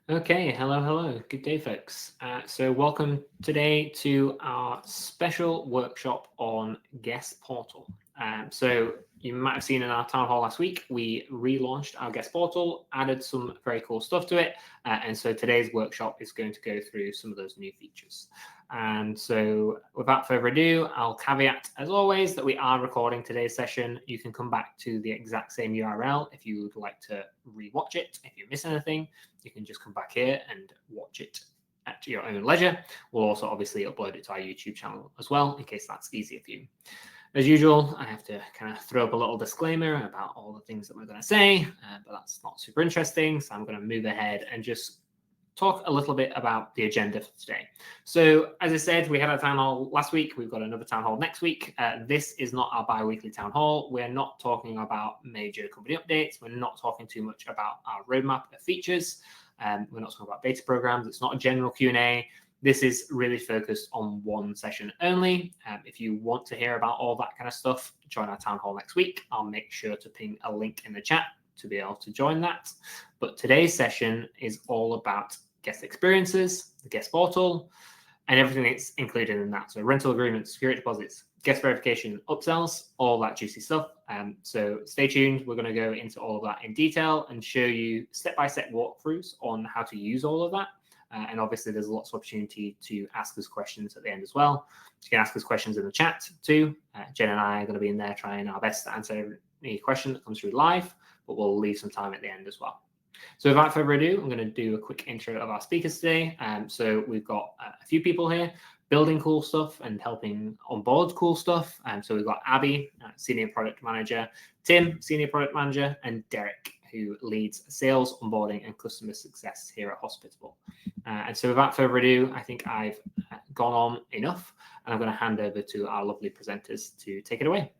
Okay, hello. Good day, folks. So, welcome today to our special workshop on Guest Portal. You might have seen in our town hall last week, we relaunched our Guest Portal, added some very cool stuff to it, and so today's workshop is going to go through some of those new features. And so, without further ado, I'll caveat, as always, that we are recording today's session. You can come back to the exact same URL if you would like to rewatch it. If you miss anything, you can just come back here and watch it at your own leisure. We'll also obviously upload it to our YouTube channel as well, in case that's easier for you. As usual, I have to kind of throw up a little disclaimer about all the things that we're going to say, but that's not super interesting. So I'm going to move ahead and just talk a little bit about the agenda for today. So, as I said, we had a town hall last week. We've got another town hall next week. This is not our bi-weekly town hall. We're not talking about major company updates. We're not talking too much about our roadmap of features. We're not talking about beta programs. It's not a general Q&A. This is really focused on one session only. If you want to hear about all that kind of stuff, join our town hall next week. I'll make sure to ping a link in the chat to be able to join that. But today's session is all about guest experiences, the guest portal, and everything that's included in that. So rental agreements, security deposits, guest verification, upsells, all that juicy stuff. So stay tuned. We're going to go into all of that in detail and show you step-by-step walkthroughs on how to use all of that. And obviously, there's lots of opportunity to ask us questions at the end as well. You can ask us questions in the chat too. Jen and I are going to be in there trying our best to answer any question that comes through live, but we'll leave some time at the end as well. So without further ado, I'm going to do a quick intro of our speakers today. So we've got a few people here building cool stuff and helping onboard cool stuff. So we've got Abby, Senior Product Manager, Tim, Senior Product Manager, and Derek, who leads sales, onboarding, and customer success here at Hospitable. And so without further ado, I think I've gone on enough, and I'm going to hand over to our lovely presenters to take it away.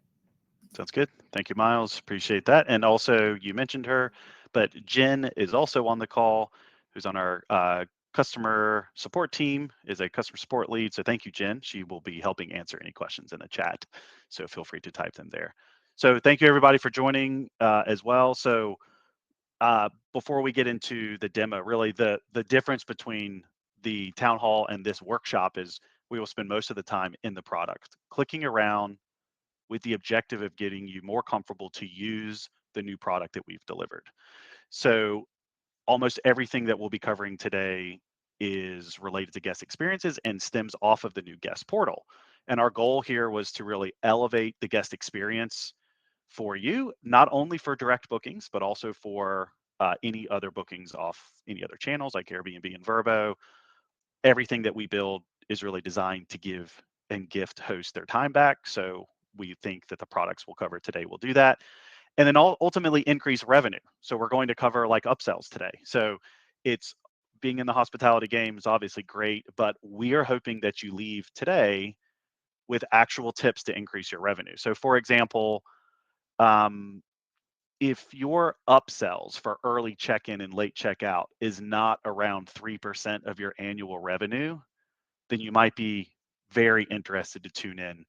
Sounds good. Thank you, Miles. Appreciate that. And also, you mentioned her, but Jen is also on the call, who's on our customer support team, is a customer support lead. So thank you, Jen. She will be helping answer any questions in the chat. So feel free to type them there. So thank you, everybody, for joining as well. So before we get into the demo, really the difference between the town hall and this workshop is we will spend most of the time in the product, clicking around with the objective of getting you more comfortable to use the new product that we've delivered. So almost everything that we'll be covering today is related to guest experiences and stems off of the new guest portal. And our goal here was to really elevate the guest experience for you, not only for direct bookings, but also for any other bookings off any other channels like Airbnb and Vrbo. Everything that we build is really designed to give and gift hosts their time back. So we think that the products we'll cover today will do that. And then ultimately increase revenue. So we're going to cover like upsells today. So it's being in the hospitality game is obviously great, but we are hoping that you leave today with actual tips to increase your revenue. So for example, if your upsells for early check-in and late checkout is not around 3% of your annual revenue, then you might be very interested to tune in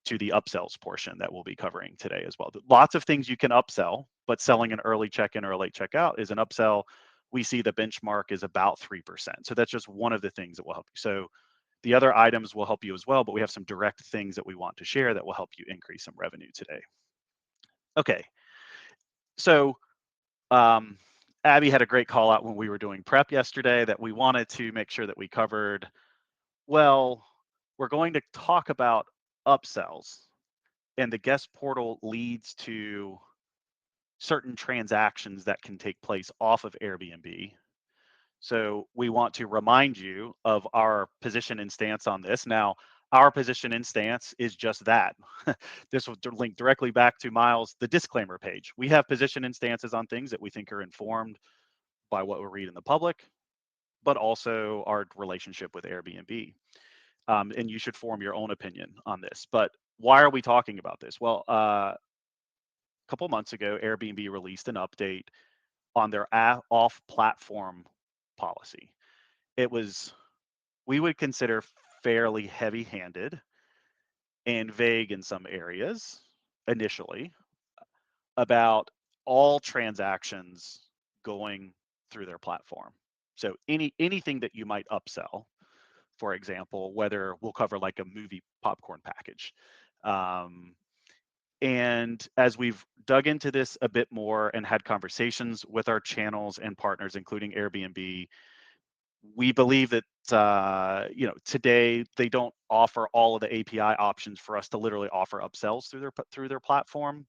to the upsells portion that we'll be covering today as well. Lots of things you can upsell, but selling an early check-in or a late checkout is an upsell. We see the benchmark is about 3%. So that's just one of the things that will help you. So the other items will help you as well, but we have some direct things that we want to share that will help you increase some revenue today. Okay. So Abby had a great call out when we were doing prep yesterday that we wanted to make sure that we covered. Well, we're going to talk about upsells, and the guest portal leads to certain transactions that can take place off of Airbnb. So we want to remind you of our position and stance on this. Now, our position and stance is just that. This will link directly back to Miles, the disclaimer page. We have position and stances on things that we think are informed by what we read in the public, but also our relationship with Airbnb. And you should form your own opinion on this. But why are we talking about this? Well, a couple months ago, Airbnb released an update on their off-platform policy. It was, we would consider fairly heavy-handed and vague in some areas initially about all transactions going through their platform. So anything that you might upsell, for example, whether we'll cover like a movie popcorn package. And as we've dug into this a bit more and had conversations with our channels and partners, including Airbnb, we believe that today they don't offer all of the API options for us to literally offer upsells through their platform.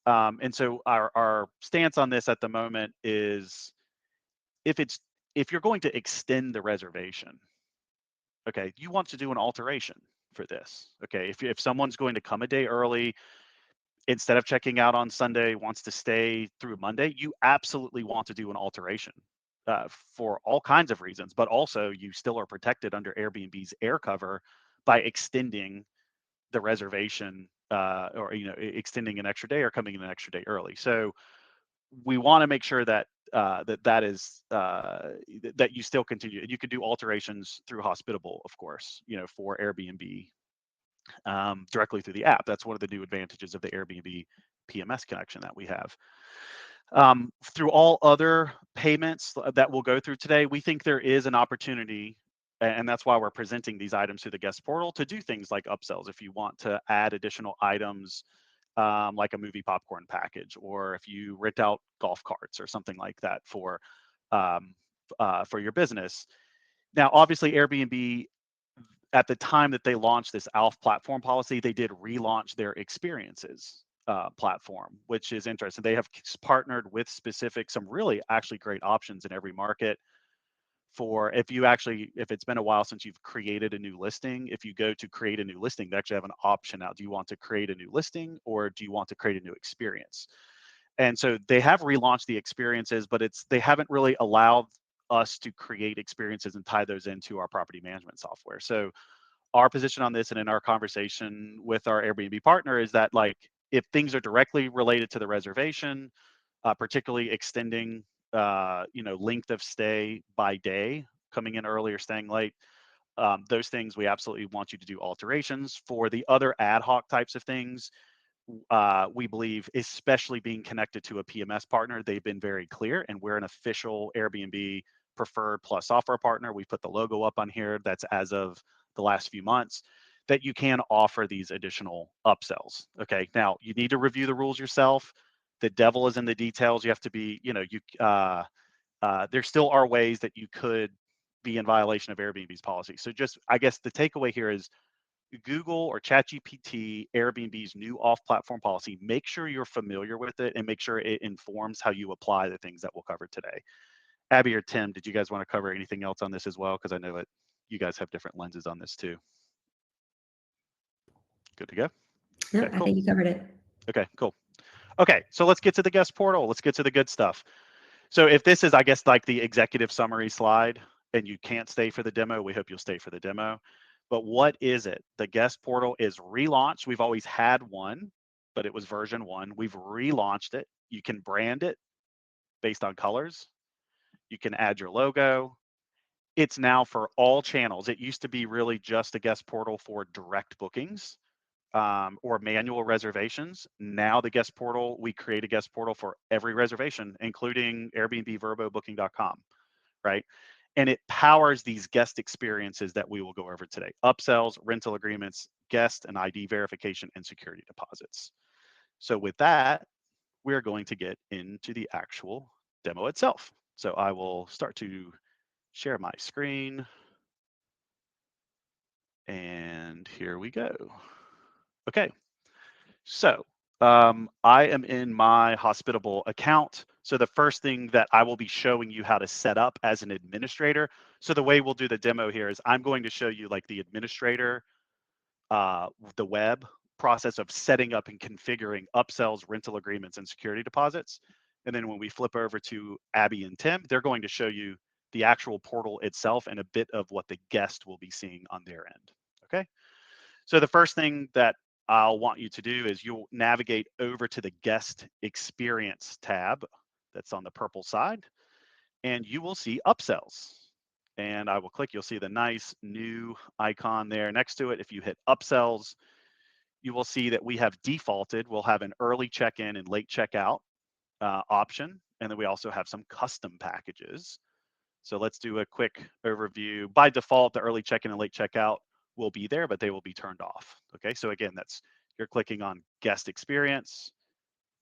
And so our stance on this at the moment is if you're going to extend the reservation, okay, you want to do an alteration for this. Okay, if someone's going to come a day early, instead of checking out on Sunday, wants to stay through Monday, you absolutely want to do an alteration for all kinds of reasons. But also, you still are protected under Airbnb's air cover by extending the reservation, or extending an extra day or coming in an extra day early. So we want to make sure that that you still continue. You can do alterations through Hospitable, of course, for Airbnb, directly through the app. That's one of the new advantages of the Airbnb PMS connection that we have. Through all other payments that we'll go through today, we think there is an opportunity, and that's why we're presenting these items through the guest portal, to do things like upsells. If you want to add additional items, like a movie popcorn package, or if you rent out golf carts or something like that for your business. Now, obviously, Airbnb, at the time that they launched this ALF platform policy, they did relaunch their experiences platform, which is interesting. They have partnered with some really actually great options in every market. For if it's been a while since you've created a new listing, if you go to create a new listing, they actually have an option now. Do you want to create a new listing, or do you want to create a new experience? And so they have relaunched the experiences, but they haven't really allowed us to create experiences and tie those into our property management software. So our position on this, and in our conversation with our Airbnb partner, is that, like, if things are directly related to the reservation, particularly extending length of stay by day, coming in early or staying late, those things we absolutely want you to do alterations for. The other ad hoc types of things, we believe, especially being connected to a PMS partner, they've been very clear, and we're an official Airbnb preferred plus software partner. We put the logo up on here. That's as of the last few months, that you can offer these additional upsells. Okay, now you need to review the rules yourself. The devil is in the details. You have to be, there still are ways that you could be in violation of Airbnb's policy. So just, I guess the takeaway here is, Google or ChatGPT Airbnb's new off-platform policy. Make sure you're familiar with it, and make sure it informs how you apply the things that we'll cover today. Abby or Tim, did you guys want to cover anything else on this as well? Because I know that you guys have different lenses on this too. Good to go? No, Okay, I cool. think you covered it. Okay, cool. Okay, so let's get to the guest portal. Let's get to the good stuff. So if this is, I guess, like the executive summary slide, and you can't stay for the demo, we hope you'll stay for the demo. But what is it? The guest portal is relaunched. We've always had one, but it was version 1. We've relaunched it. You can brand it based on colors. You can add your logo. It's now for all channels. It used to be really just a guest portal for direct bookings, or manual reservations. Now the guest portal, we create a guest portal for every reservation, including Airbnb, Vrbo, Booking.com, right? And it powers these guest experiences that we will go over today: upsells, rental agreements, guest and ID verification, and security deposits. So with that, we're going to get into the actual demo itself. So I will start to share my screen. And here we go. Okay, so I am in my Hospitable account. So the first thing that I will be showing you how to set up as an administrator. So the way we'll do the demo here is I'm going to show you, like, the administrator, the web process of setting up and configuring upsells, rental agreements, and security deposits. And then when we flip over to Abby and Tim, they're going to show you the actual portal itself and a bit of what the guest will be seeing on their end. Okay. So the first thing that I'll want you to do is you'll navigate over to the guest experience tab that's on the purple side, and you will see upsells. And I will click, you'll see the nice new icon there next to it. If you hit upsells, you will see that we have defaulted, we'll have an early check-in and late checkout option. And then we also have some custom packages. So let's do a quick overview. By default, the early check-in and late checkout will be there, but they will be turned off. Okay, so again, you're clicking on guest experience,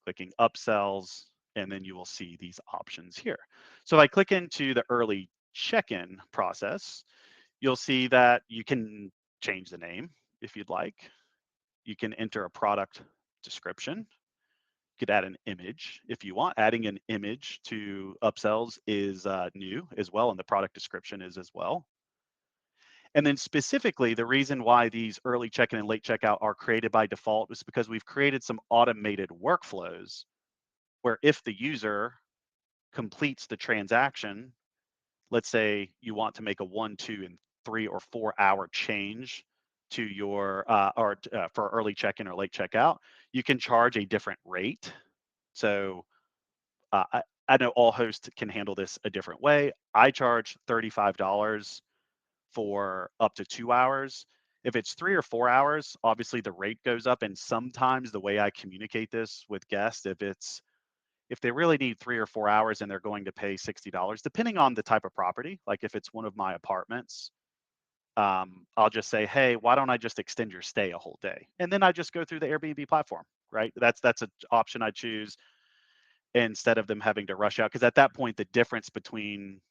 clicking upsells, and then you will see these options here. So if I click into the early check-in process, you'll see that you can change the name if you'd like. You can enter a product description. You could add an image if you want. Adding an image to upsells is new as well, and the product description is as well. And then specifically, the reason why these early check-in and late checkout are created by default is because we've created some automated workflows where if the user completes the transaction, let's say you want to make a 1, 2, and 3 or 4 hour change to your for early check-in or late checkout, you can charge a different rate. So I know all hosts can handle this a different way. I charge $35 for up to 2 hours. If it's 3 or 4 hours, obviously the rate goes up. And sometimes the way I communicate this with guests, if they really need 3 or 4 hours and they're going to pay $60, depending on the type of property, like if it's one of my apartments, I'll just say, hey, why don't I just extend your stay a whole day? And then I just go through the Airbnb platform, right? That's an option I choose instead of them having to rush out. Because at that point, the difference between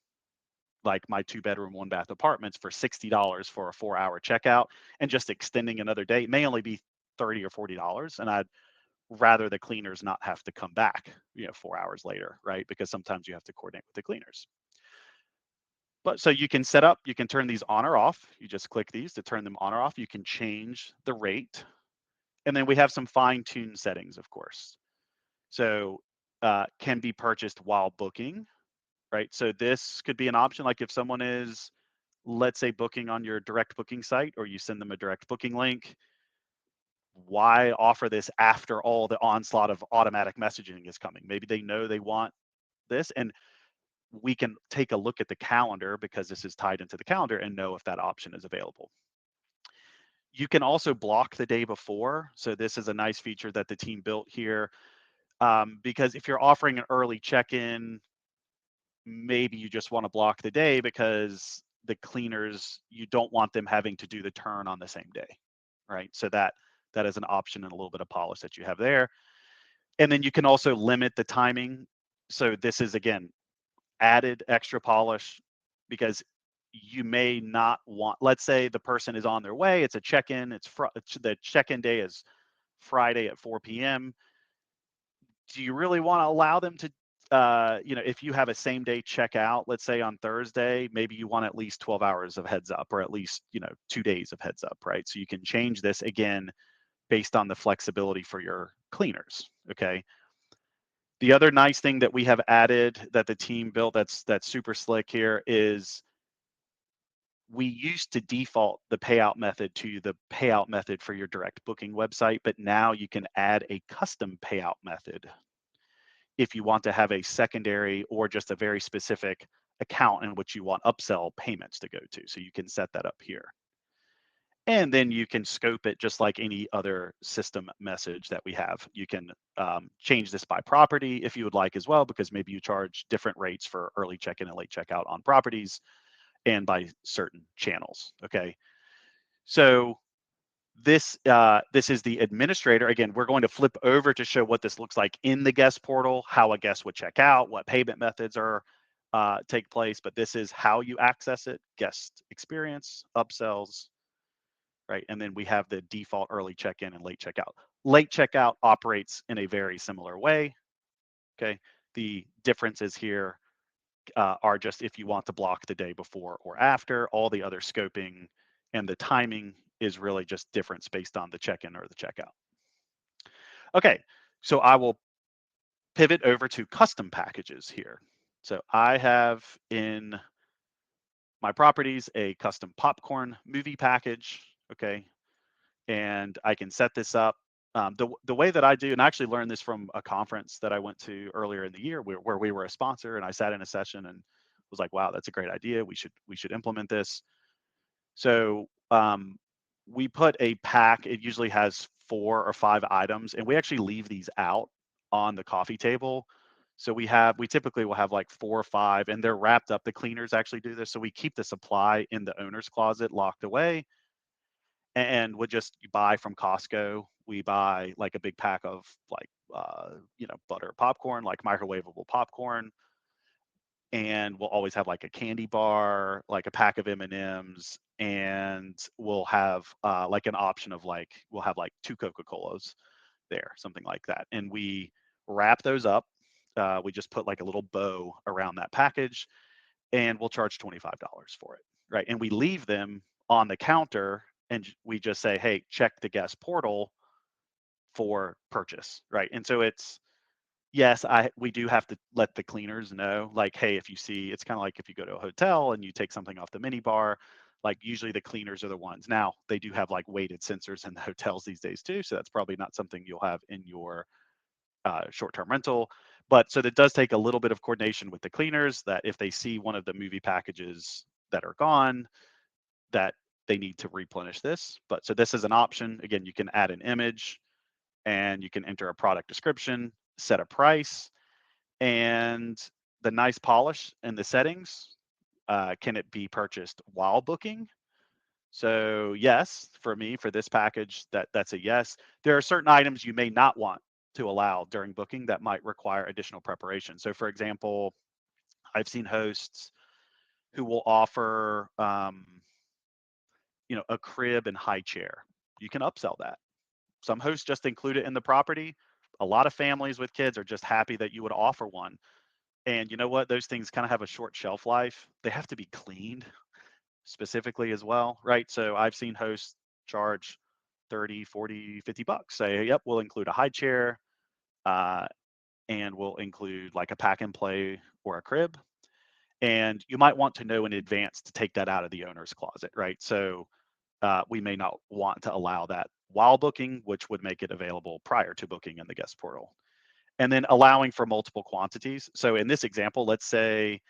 like my 2-bedroom, 1-bath apartments for $60 for a 4-hour checkout and just extending another day may only be $30 or $40. And I'd rather the cleaners not have to come back, 4 hours later, right? Because sometimes you have to coordinate with the cleaners. But so you can you can turn these on or off. You just click these to turn them on or off. You can change the rate. And then we have some fine-tuned settings, of course. So can be purchased while booking, right? So this could be an option, like if someone is, let's say, booking on your direct booking site, or you send them a direct booking link, why offer this after all the onslaught of automatic messaging is coming? Maybe they know they want this, and we can take a look at the calendar because this is tied into the calendar and know if that option is available. You can also block the day before. So this is a nice feature that the team built here, because if you're offering an early check-in, maybe you just want to block the day because the cleaners, you don't want them having to do the turn on the same day, right? So that is an option and a little bit of polish that you have there. And then you can also limit the timing. So this is, again, added extra polish because you may not want, let's say the person is on their way, it's a check-in, the check-in day is Friday at 4 p.m. Do you really want to allow them to, if you have a same day checkout, let's say on Thursday, maybe you want at least 12 hours of heads up, or at least, 2 days of heads up, right? So you can change this again based on the flexibility for your cleaners, okay? The other nice thing that we have added that the team built that's super slick here is we used to default the payout method to the payout method for your direct booking website, but now you can add a custom payout method if you want to have a secondary or just a very specific account in which you want upsell payments to go to. So you can set that up here. And then you can scope it just like any other system message that we have. You can change this by property if you would like as well, because maybe you charge different rates for early check-in and late checkout on properties and by certain channels, okay? So this is the administrator. Again, we're going to flip over to show what this looks like in the guest portal, how a guest would check out, what payment methods are take place, but this is how you access it: guest experience, upsells, right? And then we have the default early check-in and late checkout. Late checkout operates in a very similar way, okay? The differences here are just if you want to block the day before or after. All the other scoping and the timing is really just difference based on the check-in or the checkout. Okay, so I will pivot over to custom packages here. So I have in my properties a custom popcorn movie package, okay? And I can set this up. The way that I do, and I actually learned this from a conference that I went to earlier in the year where we were a sponsor, and I sat in a session and was like, wow, that's a great idea. We should implement this. So we put a pack. It usually has 4 or 5 items, and we actually leave these out on the coffee table. So we typically will have like 4 or 5, and they're wrapped up. The cleaners actually do this. So we keep the supply in the owner's closet locked away, and we'll just buy from Costco. We buy like a big pack of like butter popcorn, like microwavable popcorn, and we'll always have like a candy bar, like a pack of M&Ms, and we'll have like an option of like we'll have like 2 Coca-Colas there, something like that. And we wrap those up. We just put like a little bow around that package, and we'll charge $25 for it, right? And we leave them on the counter, and we just say, hey, check the guest portal for purchase, right? And so it's yes, we do have to let the cleaners know, like, hey, if you see, it's kind of like if you go to a hotel and you take something off the mini bar, like usually the cleaners are the ones. Now they do have like weighted sensors in the hotels these days too, so that's probably not something you'll have in your short-term rental. But so that does take a little bit of coordination with the cleaners, that if they see one of the movie packages that are gone, that they need to replenish this. But so this is an option. Again, you can add an image, and you can enter a product description, set a price, and the nice polish and the settings. Can it be purchased while booking? So yes, for me, for this package, that's a yes. There are certain items you may not want to allow during booking that might require additional preparation. So for example, I've seen hosts who will offer a crib and high chair. You can upsell that. Some hosts just include it in the property. A lot of families with kids are just happy that you would offer one. And you know what? Those things kind of have a short shelf life. They have to be cleaned specifically as well, right? So I've seen hosts charge 30, 40, $50. Say, yep, we'll include a high chair, uh, and we'll include like a pack and play or a crib. And you might want to know in advance to take that out of the owner's closet, right? So we may not want to allow that while booking, which would make it available prior to booking in the guest portal. And then allowing for multiple quantities. So in this example, let's say,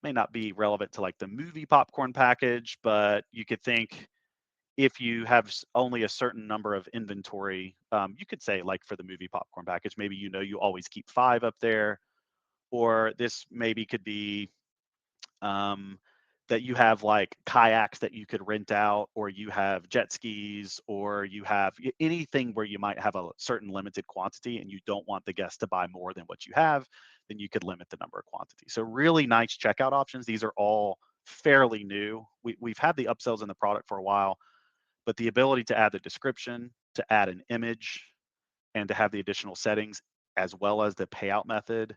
may not be relevant to like the movie popcorn package, but you could think if you have only a certain number of inventory, you could say like for the movie popcorn package, maybe you always keep 5 up there, or this maybe could be um, that you have like kayaks that you could rent out, or you have jet skis, or you have anything where you might have a certain limited quantity and you don't want the guest to buy more than what you have, then you could limit the number of quantities. So really nice checkout options. These are all fairly new. We've had the upsells in the product for a while, but the ability to add the description, to add an image, and to have the additional settings, as well as the payout method,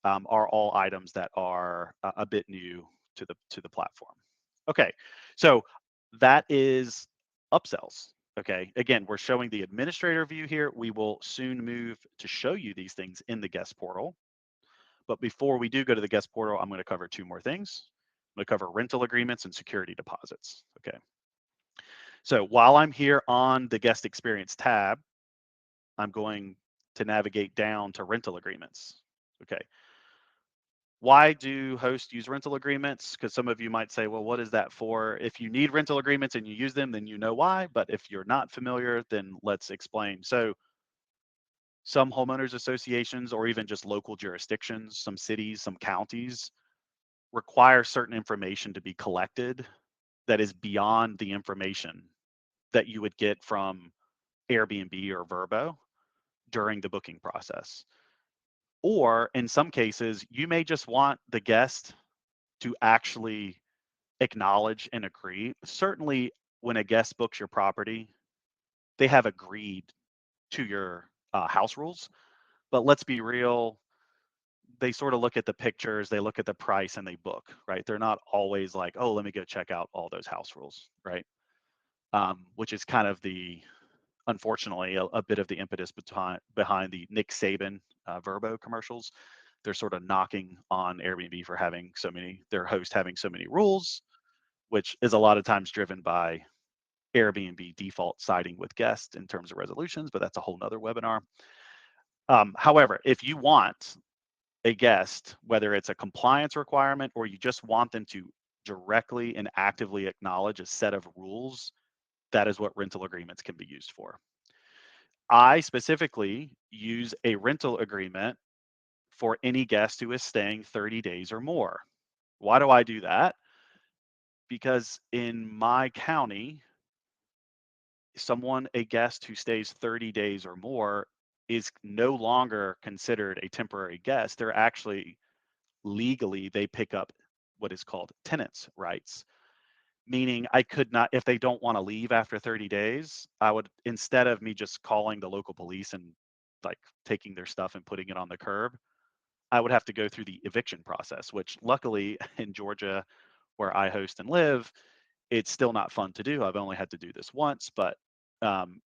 are all items that are a bit new to the platform. Okay, so that is upsells. Okay, again, we're showing the administrator view here. We will soon move to show you these things in the guest portal. But before we do go to the guest portal, I'm going to cover 2 more things. I'm going to cover rental agreements and security deposits. Okay. So while I'm here on the guest experience tab, I'm going to navigate down to rental agreements. Okay. Why do hosts use rental agreements? Because some of you might say, well, what is that for? If you need rental agreements and you use them, then you know why. But if you're not familiar, then let's explain. So some homeowners associations, or even just local jurisdictions, some cities, some counties, require certain information to be collected that is beyond the information that you would get from Airbnb or Vrbo during the booking process. Or in some cases, you may just want the guest to actually acknowledge and agree. Certainly, when a guest books your property, they have agreed to your house rules. But let's be real, they sort of look at the pictures, they look at the price, and they book, right? They're not always like, oh, let me go check out all those house rules, right? Which is kind of unfortunately, a bit of the impetus behind the Nick Saban Vrbo commercials. They're sort of knocking on Airbnb for having their host having so many rules, which is a lot of times driven by Airbnb default siding with guests in terms of resolutions, but that's a whole nother webinar. However, if you want a guest, whether it's a compliance requirement or you just want them to directly and actively acknowledge a set of rules, that is what rental agreements can be used for. I specifically use a rental agreement for any guest who is staying 30 days or more. Why do I do that? Because in my county, a guest who stays 30 days or more is no longer considered a temporary guest. They're actually legally, they pick up what is called tenants' rights, meaning I could not, if they don't want to leave after 30 days, I would, instead of me just calling the local police and like taking their stuff and putting it on the curb, I would have to go through the eviction process, which luckily in Georgia, where I host and live, it's still not fun to do. I've only had to do this once, but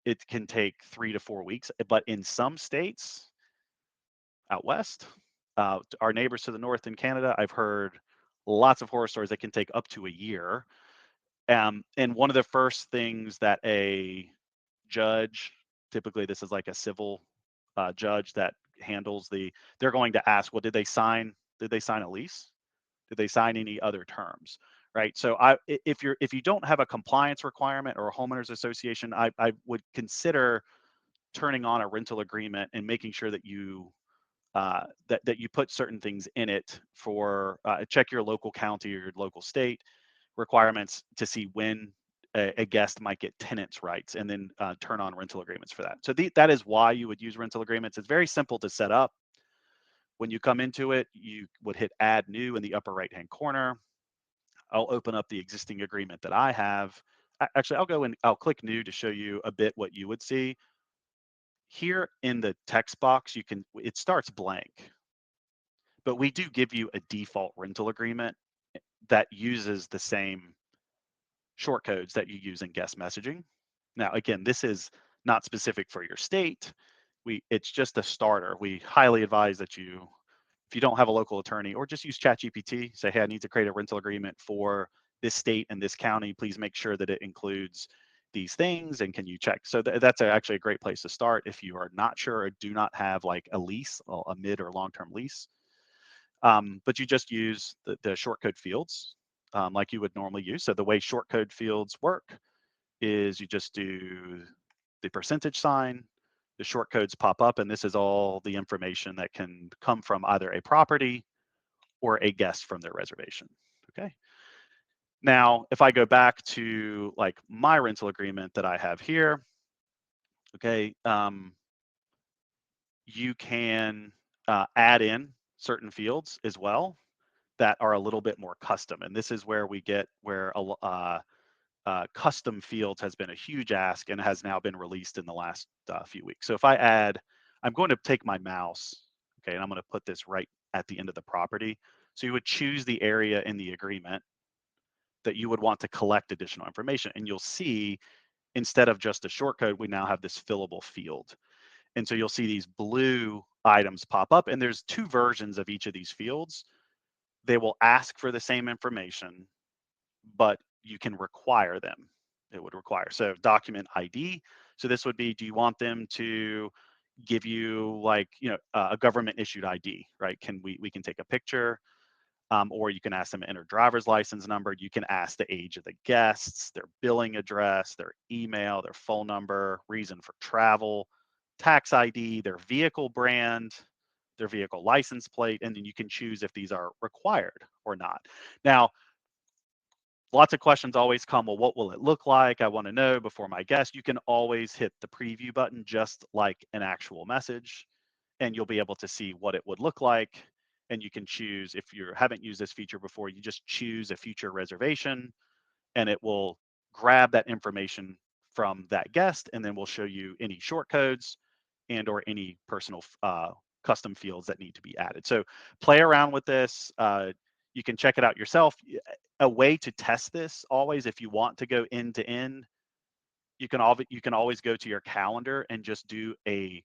it can take 3 to 4 weeks. But in some states out west, our neighbors to the north in Canada, I've heard lots of horror stories that can take up to a year. And one of the first things that a judge, typically this is like a civil judge that handles they're going to ask, well, did they sign a lease? Did they sign any other terms? Right. So if you don't have a compliance requirement or a homeowners association, I would consider turning on a rental agreement and making sure that you that you put certain things in it for check your local county or your local state requirements to see when a guest might get tenants rights, and then turn on rental agreements for that. So that is why you would use rental agreements. It's very simple to set up. When you come into it, you would hit add new in the upper right hand corner. I'll open up the existing agreement that I have. Actually, I'll click new to show you a bit what you would see. Here in the text box, it starts blank, but we do give you a default rental agreement that uses the same short codes that you use in guest messaging. Now, again, this is not specific for your state. It's just a starter. We highly advise that if you don't have a local attorney, or just use ChatGPT, say, hey, I need to create a rental agreement for this state and this county. Please make sure that it includes these things, and can you check? So that's actually a great place to start if you are not sure or do not have like a lease, a mid or long-term lease. But you just use the short code fields like you would normally use. So the way short code fields work is you just do the percentage sign, the short codes pop up, and this is all the information that can come from either a property or a guest from their reservation. Okay. Now, if I go back to like my rental agreement that I have here, okay, you can add in certain fields as well that are a little bit more custom. And this is where we get where custom fields has been a huge ask and has now been released in the last few weeks. So if I'm going to take my mouse, okay, and I'm going to put this right at the end of the property. So you would choose the area in the agreement that you would want to collect additional information. And you'll see, instead of just a short code, we now have this fillable field. And so you'll see these blue items pop up, and there's two versions of each of these fields. They will ask for the same information, but you can require them. It would require, so document ID. So this would be, do you want them to give you like, a government issued ID, right? We can take a picture, or you can ask them to enter driver's license number. You can ask the age of the guests, their billing address, their email, their phone number, reason for travel, tax ID, their vehicle brand, their vehicle license plate, and then you can choose if these are required or not. Now, lots of questions always come, well, what will it look like? I want to know before my guest. You can always hit the preview button just like an actual message, and you'll be able to see what it would look like. And you can choose, if you haven't used this feature before, you just choose a future reservation, and it will grab that information from that guest, and then we'll show you any short codes and or any personal custom fields that need to be added. So play around with this. You can check it out yourself. A way to test this always, if you want to go end to end, you can always go to your calendar and just do a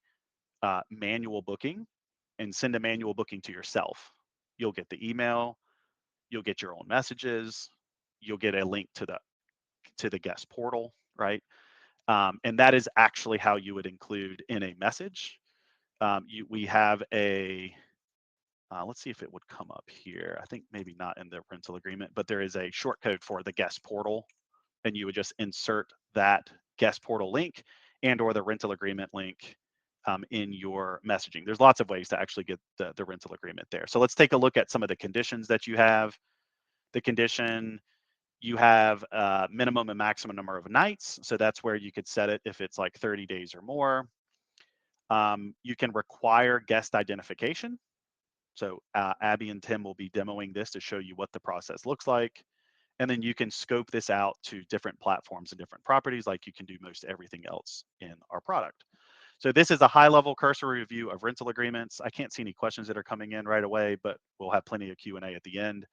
manual booking and send a manual booking to yourself. You'll get the email, you'll get your own messages, you'll get a link to the guest portal, right? And that is actually how you would include in a message. We have a let's see if it would come up here. I think maybe not in the rental agreement, but there is a short code for the guest portal, and you would just insert that guest portal link and or the rental agreement link in your messaging. There's lots of ways to actually get the rental agreement there. So let's take a look at some of the conditions that you have. The condition, you have a minimum and maximum number of nights. So that's where you could set it if it's like 30 days or more. You can require guest identification. So Abby and Tim will be demoing this to show you what the process looks like. And then you can scope this out to different platforms and different properties like you can do most everything else in our product. So this is a high-level cursory review of rental agreements. I can't see any questions that are coming in right away, but we'll have plenty of Q&A at the end.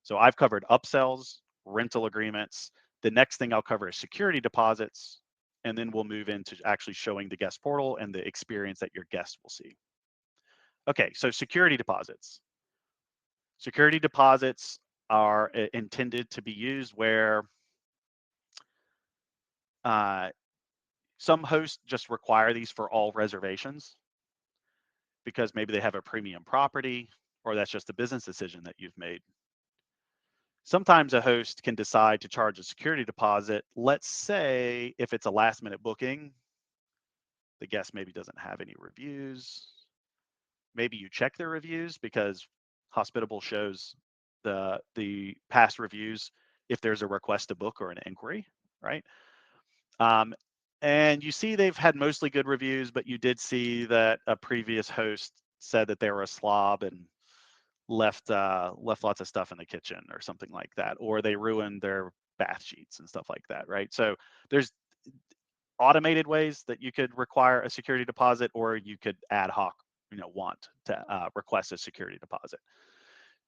So I've covered upsells, rental agreements. The next thing I'll cover is security deposits, and then we'll move into actually showing the guest portal and the experience that your guests will see. Okay, so security deposits. Security deposits are intended to be used where some hosts just require these for all reservations because maybe they have a premium property or that's just a business decision that you've made. Sometimes a host can decide to charge a security deposit. Let's say if it's a last minute booking, the guest maybe doesn't have any reviews. Maybe you check their reviews because Hospitable shows the past reviews if there's a request to book or an inquiry, right? And you see they've had mostly good reviews, but you did see that a previous host said that they were a slob and left lots of stuff in the kitchen or something like that, or they ruined their bath sheets and stuff like that, right? So there's automated ways that you could require a security deposit, or you could ad hoc, want to request a security deposit.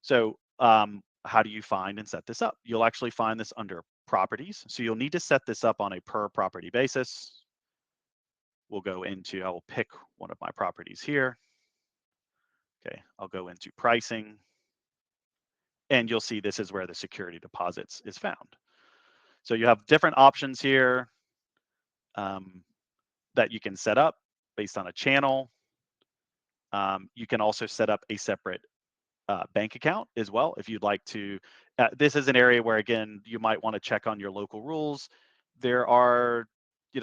So how do you find and set this up? You'll actually find this under properties. So you'll need to set this up on a per property basis. We'll go into, I will pick one of my properties here. Okay, I'll go into pricing. And you'll see this is where the security deposits is found. So you have different options here that you can set up based on a channel. You can also set up a separate bank account as well if you'd like to. This is an area where, again, you might want to check on your local rules. There are,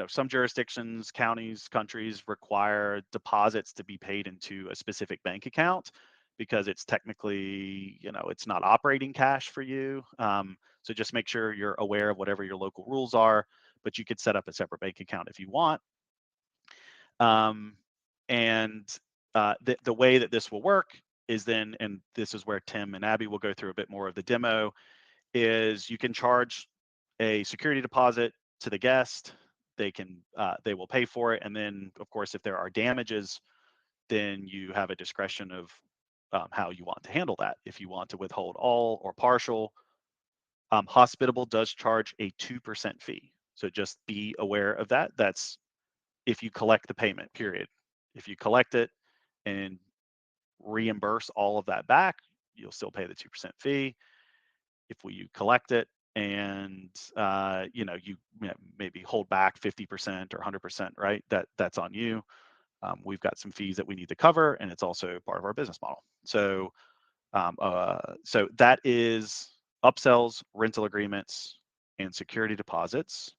some jurisdictions, counties, countries require deposits to be paid into a specific bank account because it's technically, it's not operating cash for you. So just make sure you're aware of whatever your local rules are, but you could set up a separate bank account if you want. The way that this will work is then, and this is where Tim and Abby will go through a bit more of the demo, is you can charge a security deposit to the guest. They will pay for it. And then, of course, if there are damages, then you have a discretion of how you want to handle that. If you want to withhold all or partial, Hospitable does charge a 2% fee. So just be aware of that. That's if you collect the payment, period. If you collect it and reimburse all of that back, you'll still pay the 2% fee. If you collect it and you maybe hold back 50% or 100%, right? That's on you. We've got some fees that we need to cover, and it's also part of our business model. So so that is upsells, rental agreements, and security deposits.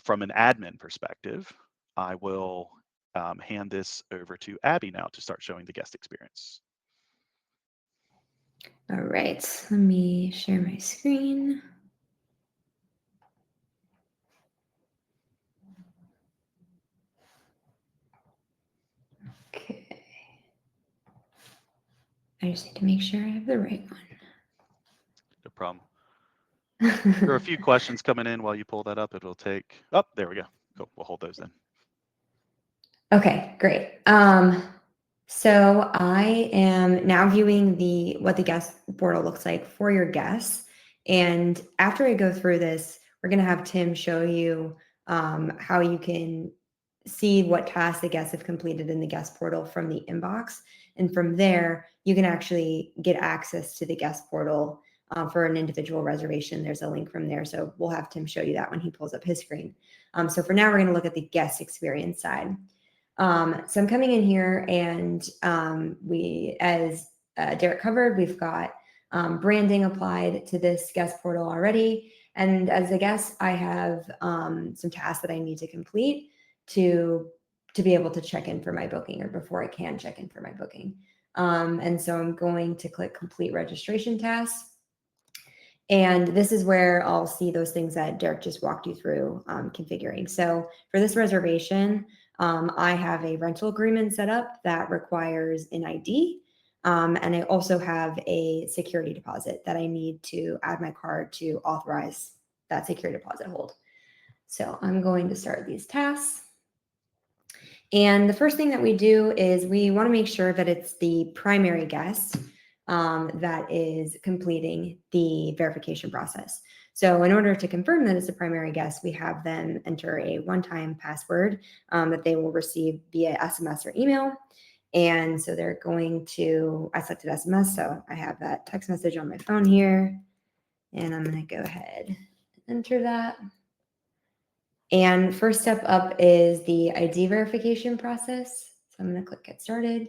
From an admin perspective, I will hand this over to Abby now to start showing the guest experience. All right, let me share my screen. Okay. I just need to make sure I have the right one. No problem. There are a few questions coming in while you pull that up. It'll take, oh, there we go. Cool, we'll hold those then. Okay, great. So I am now viewing what the guest portal looks like for your guests. And after I go through this, we're going to have Tim show you how you can see what tasks the guests have completed in the guest portal from the inbox. And from there, you can actually get access to the guest portal for an individual reservation. There's a link from there. So we'll have Tim show you that when he pulls up his screen. So for now, we're going to look at the guest experience side. So I'm coming in here and we, as Derek covered, we've got branding applied to this guest portal already. And as a guest, I have some tasks that I need to complete to to be able to check in for my booking, or before I can check in for my booking. And so I'm going to click complete registration tasks. And this is where I'll see those things that Derek just walked you through configuring. So for this reservation, I have a rental agreement set up that requires an ID. And I also have a security deposit that I need to add my card to authorize that security deposit hold. So I'm going to start these tasks. And the first thing that we do is we want to make sure that it's the primary guest that is completing the verification process. So in order to confirm that it's a primary guest, we have them enter a one-time password that they will receive via SMS or email. And so they're going to, I selected SMS, so I have that text message on my phone here. And I'm going to go ahead and enter that. And first step up is the ID verification process. So I'm going to click Get Started.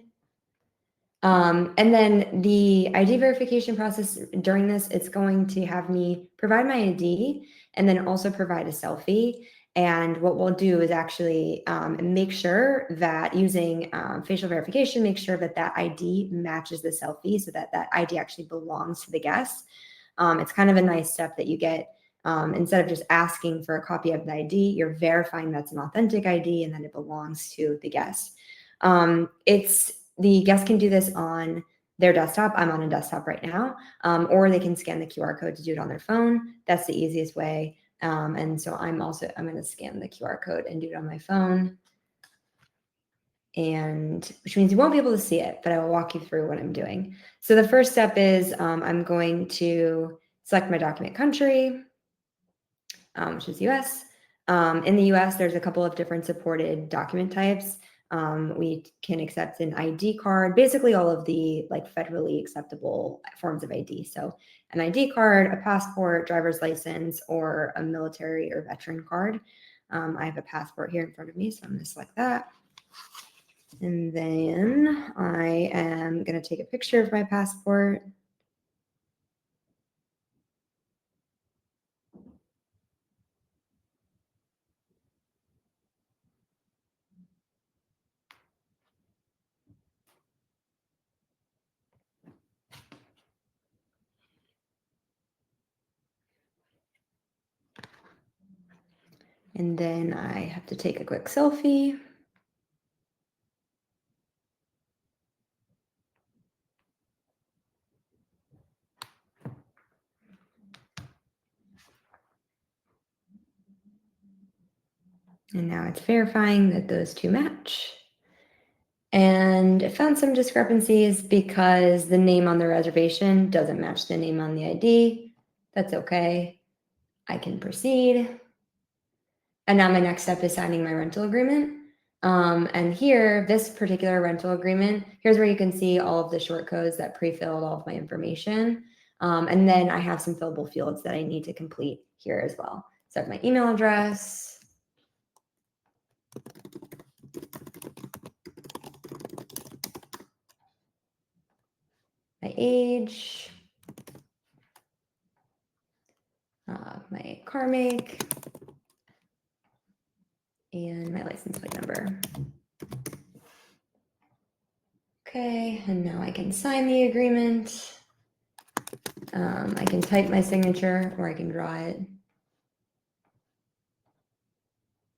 And then the ID verification process during this, it's going to have me provide my ID and then also provide a selfie. And what we'll do is actually make sure that using facial verification, make sure that that ID matches the selfie so that that ID actually belongs to the guest. It's kind of a nice step that you get. Instead of just asking for a copy of the ID, you're verifying that's an authentic ID and that it belongs to the guest. The guest can do this on their desktop. I'm on a desktop right now, or they can scan the QR code to do it on their phone. That's the easiest way. And so I'm going to scan the QR code and do it on my phone. And which means you won't be able to see it, but I will walk you through what I'm doing. So the first step is I'm going to select my document country, which is US. In the US, there's a couple of different supported document types. We can accept an ID card, basically all of the like federally acceptable forms of ID. So an ID card, a passport, driver's license, or a military or veteran card. I have a passport here in front of me, so I'm going to select that. And then I am going to take a picture of my passport. And then I have to take a quick selfie. And now it's verifying that those two match. And I found some discrepancies because the name on the reservation doesn't match the name on the ID. That's okay. I can proceed. And now my next step is signing my rental agreement. And here, this particular rental agreement, here's where you can see all of the short codes that pre-filled all of my information. And then I have some fillable fields that I need to complete here as well. So I have my email address, my age, my car make, and my license plate number. Okay, and now I can sign the agreement. I can type my signature or I can draw it.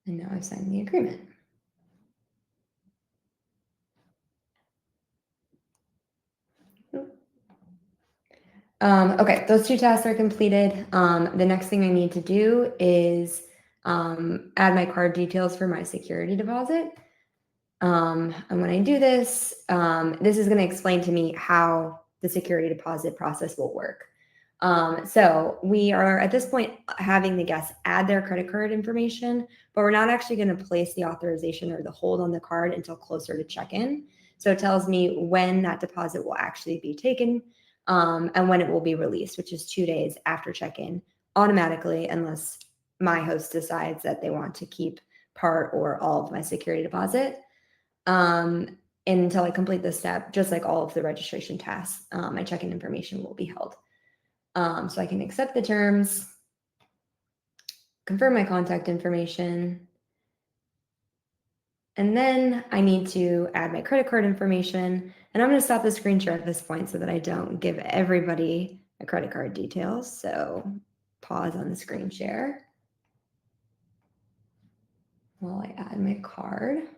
And now I've signed the agreement. Okay, those two tasks are completed. The next thing I need to do is add my card details for my security deposit. And when I do this, this is going to explain to me how the security deposit process will work. So we are at this point having the guests add their credit card information, but we're not actually going to place the authorization or the hold on the card until closer to check-in. So it tells me when that deposit will actually be taken and when it will be released, which is 2 days after check-in automatically, unless my host decides that they want to keep part or all of my security deposit. And until I complete this step, just like all of the registration tasks, my check-in information will be held. So I can accept the terms, confirm my contact information, And then I need to add my credit card information. And I'm going to stop the screen share at this point so that I don't give everybody my credit card details. So pause on the screen share while I add my card.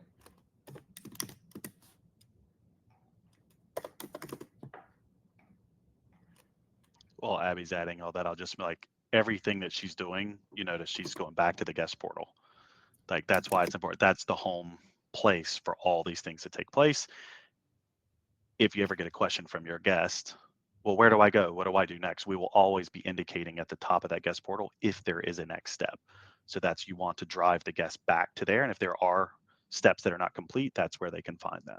While Abby's adding all that, I'll just be like, everything that she's doing, you notice she's going back to the guest portal. Like, that's why it's important. That's the home place for all these things to take place. If you ever get a question from your guest, well, where do I go? What do I do next? We will always be indicating at the top of that guest portal if there is a next step. So that's, you want to drive the guest back to there. And if there are steps that are not complete, that's where they can find that.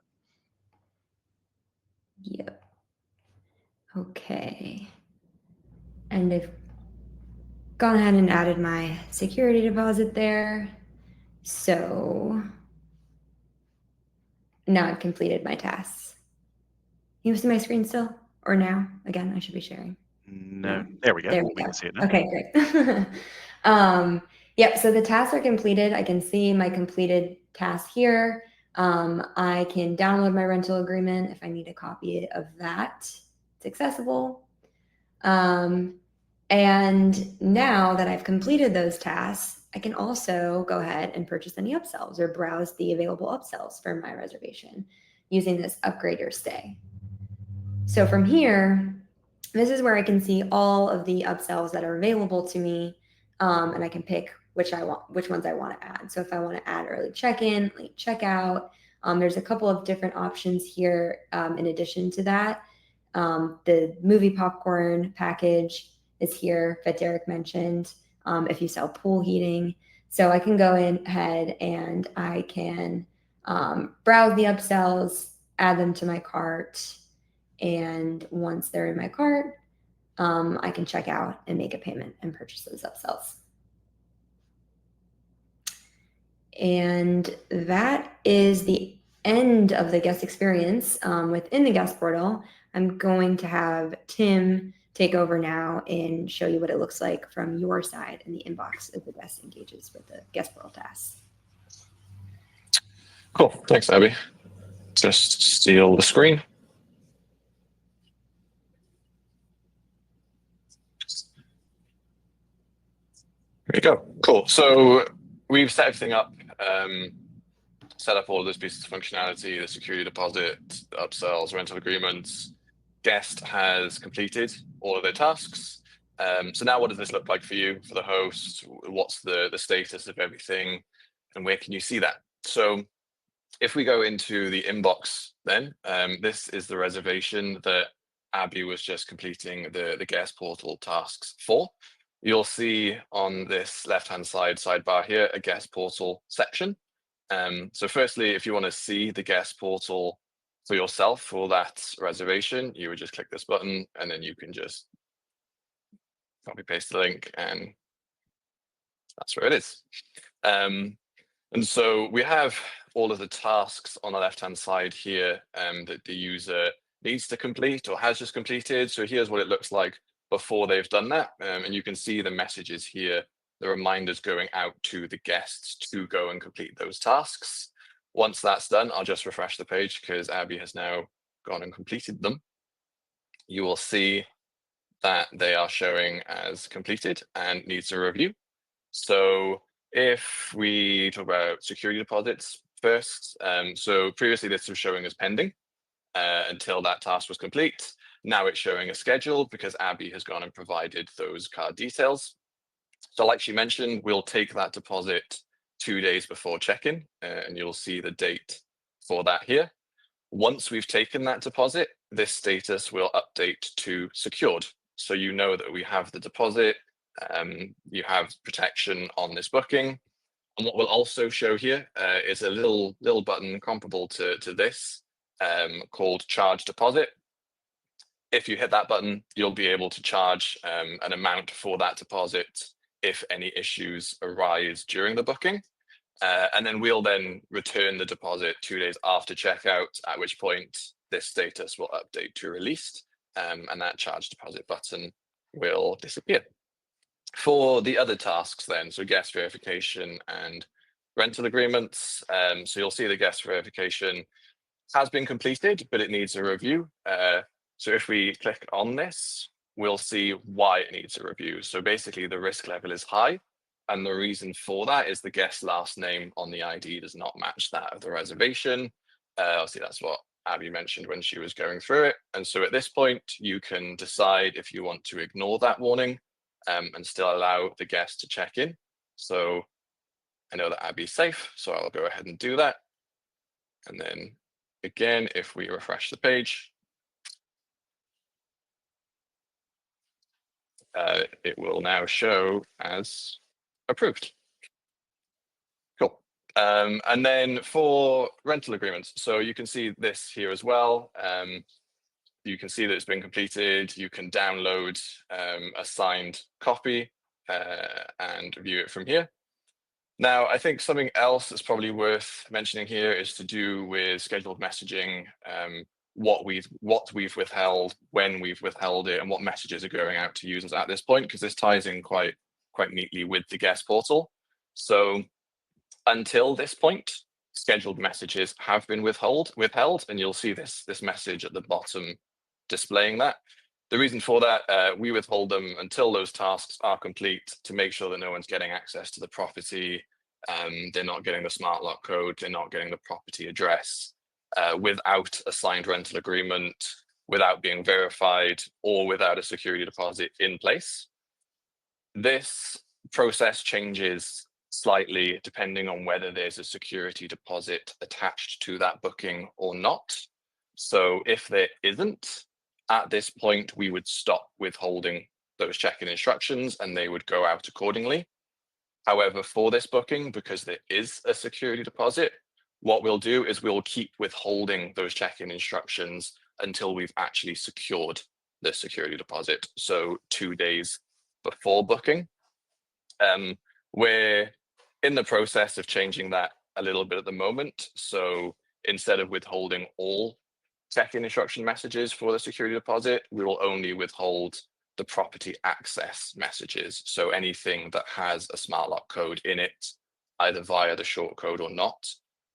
Yep. Okay. And I've gone ahead and added my security deposit there. So now I've completed my tasks. You see my screen still? Or now? Again, I should be sharing. No, there we go. There we We go. can see it now. Okay, great. Yep, so the tasks are completed. I can see my completed task here. I can download my rental agreement if I need a copy of that. It's accessible. And now that I've completed those tasks, I can also go ahead and purchase any upsells or browse the available upsells for my reservation using this upgrade your stay. So from here, this is where I can see all of the upsells that are available to me, and I can pick which ones I want to add. So if I want to add early check-in, late checkout, there's a couple of different options here. In addition to that, the movie popcorn package is here that Derek mentioned. If you sell pool heating, so I can go ahead and I can browse the upsells, add them to my cart. And once they're in my cart, I can check out and make a payment and purchase those upsells. And that is the end of the guest experience within the guest portal. I'm going to have Tim take over now and show you what it looks like from your side in the inbox as the guest engages with the guest portal tasks. Cool. Thanks, Abby. Just steal the screen. There you go. Cool. So we've set everything up, set up all of those pieces of functionality, the security deposit, upsells, rental agreements. Guest has completed all of their tasks. So now what does this look like for you, for the host? What's the status of everything, and where can you see that? So if we go into the inbox, then this is the reservation that Abby was just completing the guest portal tasks for. You'll see on this left-hand side sidebar here, a guest portal section. So firstly, if you want to see the guest portal for yourself for that reservation, you would just click this button and then you can just copy paste the link and that's where it is. And so we have all of the tasks on the left-hand side here that the user needs to complete or has just completed. So here's what it looks like before they've done that. And you can see the messages here, the reminders going out to the guests to go and complete those tasks. Once that's done, I'll just refresh the page because Abby has now gone and completed them. You will see that they are showing as completed and needs a review. So if we talk about security deposits first, so previously this was showing as pending until that task was complete. Now it's showing as scheduled because Abby has gone and provided those card details. So like she mentioned, we'll take that deposit 2 days before check-in, and you'll see the date for that here. Once we've taken that deposit, this status will update to secured. So you know that we have the deposit, you have protection on this booking. And what we'll also show here is a little button comparable to this called charge deposit. If you hit that button, you'll be able to charge an amount for that deposit if any issues arise during the booking. And then we'll then return the deposit 2 days after checkout, at which point this status will update to released and that charge deposit button will disappear. For the other tasks then, so guest verification and rental agreements. So you'll see the guest verification has been completed, but it needs a review. So if we click on this, we'll see why it needs a review. So basically the risk level is high. And the reason for that is the guest last name on the ID does not match that of the reservation. Obviously, that's what Abby mentioned when she was going through it. And so at this point, you can decide if you want to ignore that warning and still allow the guest to check in. So I know that Abby's safe, so I'll go ahead and do that. And then again, if we refresh the page, it will now show as approved. Cool. And then for rental agreements, so you can see this here as well. You can see that it's been completed. You can download a signed copy and view it from here. Now, I think something else that's probably worth mentioning here is to do with scheduled messaging, what we've withheld, when we've withheld it, and what messages are going out to users at this point, because this ties in quite neatly with the guest portal. So until this point, scheduled messages have been withheld, and you'll see this message at the bottom displaying that. The reason for that, we withhold them until those tasks are complete to make sure that no one's getting access to the property. They're not getting the smart lock code. They're not getting the property address without a signed rental agreement, without being verified, or without a security deposit in place. This process changes slightly depending on whether there's a security deposit attached to that booking or not. So if there isn't, at this point, we would stop withholding those check-in instructions and they would go out accordingly. However, for this booking, because there is a security deposit, what we'll do is we'll keep withholding those check-in instructions until we've actually secured the security deposit. So 2 days before booking. We're in the process of changing that a little bit at the moment. So instead of withholding all check-in instruction messages for the security deposit, we will only withhold the property access messages. So anything that has a smart lock code in it, either via the short code or not,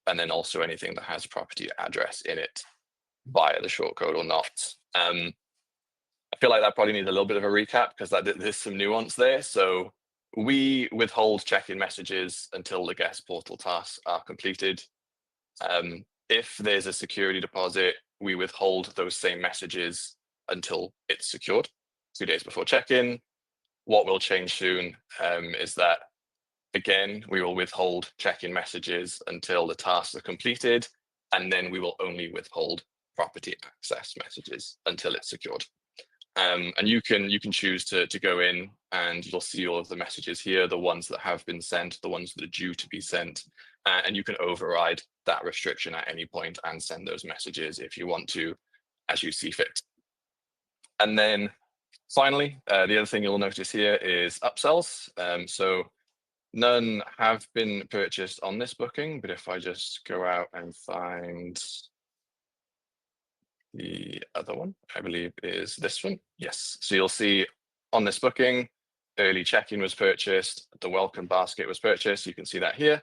and then also anything that has property address in it via the short code or not. I feel like that probably needs a little bit of a recap because there's some nuance there. So we withhold check-in messages until the guest portal tasks are completed. If there's a security deposit, we withhold those same messages until it's secured, 2 days before check-in. What will change soon is that, again, we will withhold check-in messages until the tasks are completed, and then we will only withhold property access messages until it's secured. And you can choose to go in and you'll see all of the messages here, the ones that have been sent, the ones that are due to be sent, and you can override that restriction at any point and send those messages if you want to, as you see fit. And then finally, the other thing you'll notice here is upsells. So none have been purchased on this booking, but if I just go out and find the other one, I believe is this one. Yes. So you'll see on this booking, early check-in was purchased, the welcome basket was purchased. You can see that here.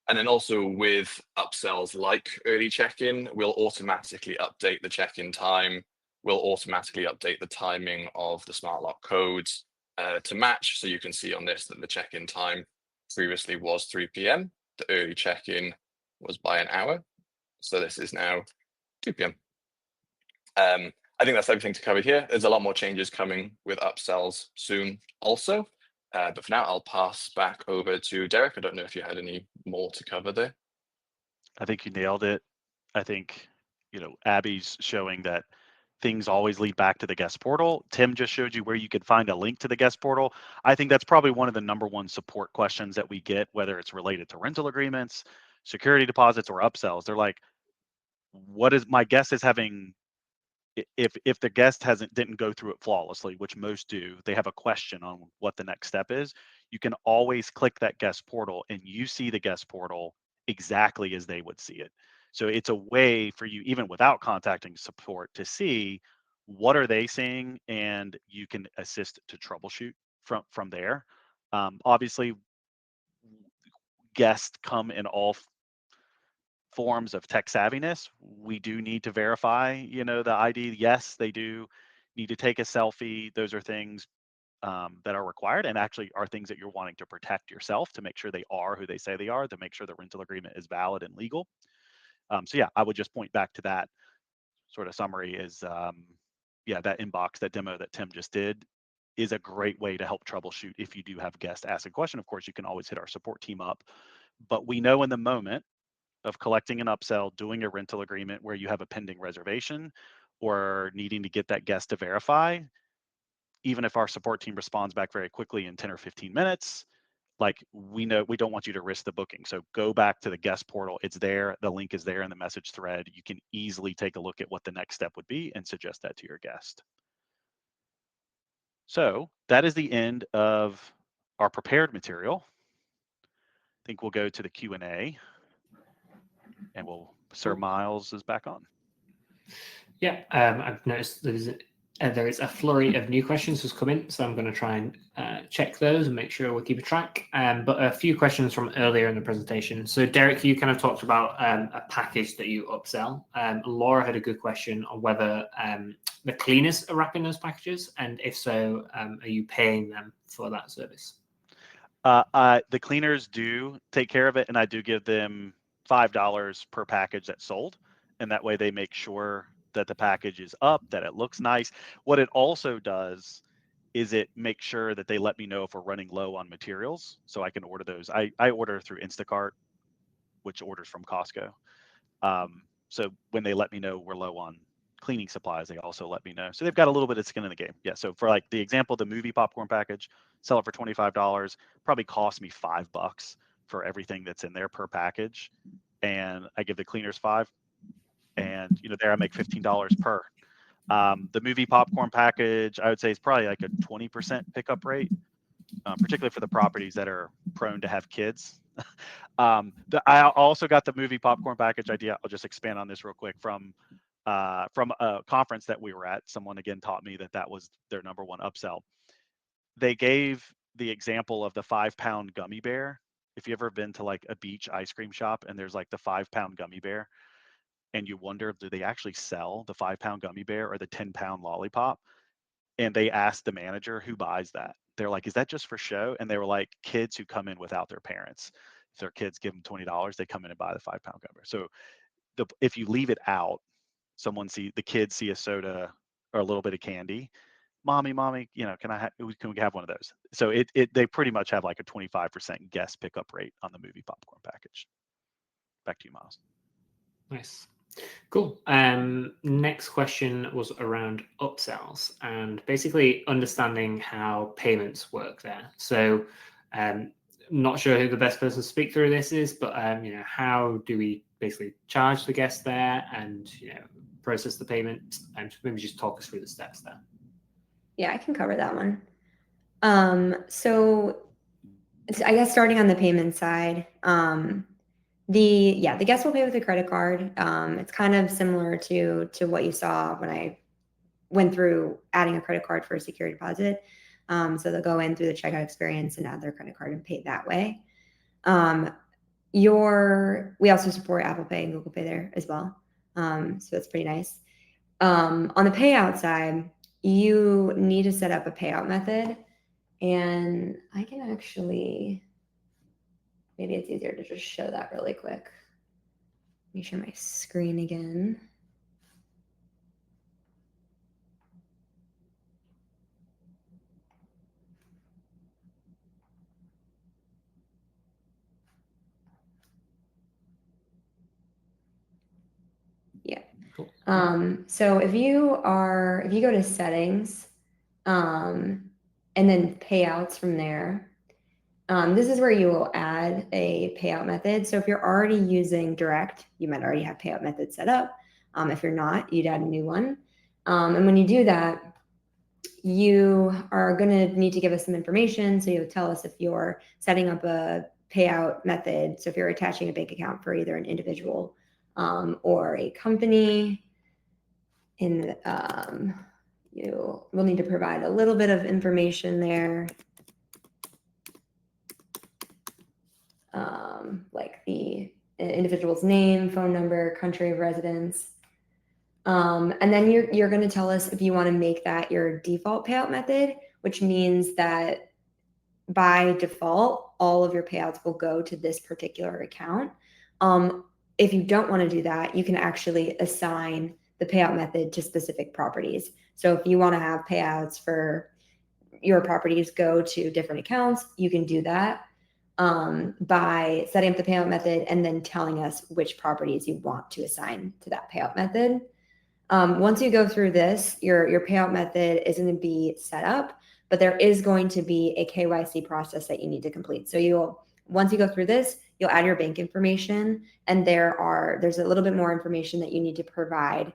And then also with upsells like early check-in, we'll automatically update the check-in time. We'll automatically update the timing of the smart lock codes to match. So you can see on this that the check-in time previously was 3 p.m. The early check-in was by an hour. So this is now 2 p.m. I think that's everything to cover here. There's a lot more changes coming with upsells soon also. But for now, I'll pass back over to Derek. I don't know if you had any more to cover there. I think you nailed it. I think, Abby's showing that things always lead back to the guest portal. Tim just showed you where you could find a link to the guest portal. I think that's probably one of the number one support questions that we get, whether it's related to rental agreements, security deposits, or upsells. They're like, what is my guest is having, if the guest didn't go through it flawlessly, which most do, they have a question on what the next step is. You can always click that guest portal and you see the guest portal exactly as they would see it. So it's a way for you, even without contacting support, to see what are they seeing, and you can assist to troubleshoot from there. Obviously, guests come in all forms of tech savviness, we do need to verify, the ID. Yes, they do need to take a selfie. Those are things that are required, and actually are things that you're wanting to protect yourself, to make sure they are who they say they are, to make sure the rental agreement is valid and legal. So yeah, I would just point back to that sort of summary is, that inbox, that demo that Tim just did, is a great way to help troubleshoot if you do have guests ask a question. Of course, you can always hit our support team up, but we know in the moment of collecting an upsell, doing a rental agreement where you have a pending reservation or needing to get that guest to verify, even if our support team responds back very quickly in 10 or 15 minutes, like, we know we don't want you to risk the booking. So go back to the guest portal. It's there. The link is there in the message thread. You can easily take a look at what the next step would be and suggest that to your guest. So that is the end of our prepared material. I think we'll go to the Q&A, and Sir Miles is back on. Yeah, I've noticed there is a flurry of new questions that's come in, so I'm going to try and check those and make sure we're keeping track. But a few questions from earlier in the presentation. So Derek, you kind of talked about a package that you upsell. Laura had a good question on whether the cleaners are wrapping those packages, and if so, are you paying them for that service? The cleaners do take care of it, and I do give them $5 per package that's sold, and that way they make sure that the package is up, that it looks nice. What it also does is it makes sure that they let me know if we're running low on materials, so I can order those. I order through Instacart, which orders from Costco. So when they let me know we're low on cleaning supplies, they also let me know. So they've got a little bit of skin in the game. Yeah. So for like the example, the movie popcorn package, sell it for $25, probably cost me $5 for everything that's in there per package. And I give the cleaners $5, and there I make $15 per. The movie popcorn package, I would say, is probably like a 20% pickup rate, particularly for the properties that are prone to have kids. I also got the movie popcorn package idea. I'll just expand on this real quick from a conference that we were at. Someone again taught me that was their number one upsell. They gave the example of the 5-pound gummy bear. If you ever been to like a beach ice cream shop and there's like the 5-pound gummy bear, and you wonder, do they actually sell the 5-pound gummy bear or the 10-pound lollipop? And they asked the manager who buys that. They're like, is that just for show? And they were like, kids who come in without their parents. If their kids give them $20, they come in and buy the 5-pound gummy bear. So if you leave it out, the kids see a soda or a little bit of candy. Mommy, can we have one of those? So they pretty much have like a 25% guest pickup rate on the movie popcorn package. Back to you, Miles. Nice. Cool. Next question was around upsells and basically understanding how payments work there. So not sure who the best person to speak through this is, but how do we basically charge the guest there and process the payment? And maybe just talk us through the steps there. Yeah, I can cover that one. So I guess starting on the payment side, the guest will pay with a credit card. It's kind of similar to what you saw when I went through adding a credit card for a security deposit. So they'll go in through the checkout experience and add their credit card and pay that way. We also support Apple Pay and Google Pay there as well. So that's pretty nice. On the payout side, you need to set up a payout method, and I can actually, maybe it's easier to just show that really quick. Let me share my screen again. Yeah. Cool. So if you go to settings, and then payouts from there, this is where you will add a payout method. So if you're already using Direct, you might already have payout method set up. If you're not, you'd add a new one. And when you do that, you are going to need to give us some information. So you'll tell us if you're setting up a payout method. So if you're attaching a bank account for either an individual or a company, you will need to provide a little bit of information there. like the individual's name, phone number, country of residence. And then you're going to tell us if you want to make that your default payout method, which means that by default, all of your payouts will go to this particular account. If you don't want to do that, you can actually assign the payout method to specific properties. So if you want to have payouts for your properties go to different accounts, you can do that by setting up the payout method and then telling us which properties you want to assign to that payout method. Once you go through this, your payout method is going to be set up, but there is going to be a KYC process that you need to complete. So once you go through this, you'll add your bank information, and there's a little bit more information that you need to provide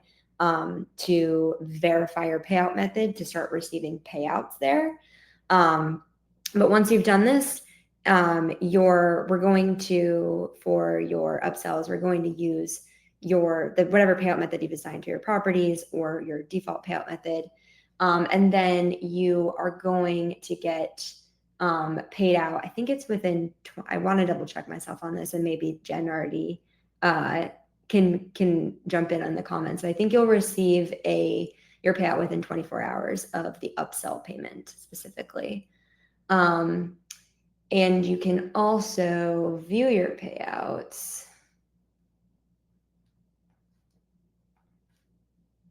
to verify your payout method to start receiving payouts there. But once you've done this, for your upsells, we're going to use whatever payout method you've assigned to your properties or your default payout method. And then you are going to get paid out. I think it's within, I want to double check myself on this, and maybe Jen already can jump in on the comments. I think you'll receive your payout within 24 hours of the upsell payment specifically. And you can also view your payouts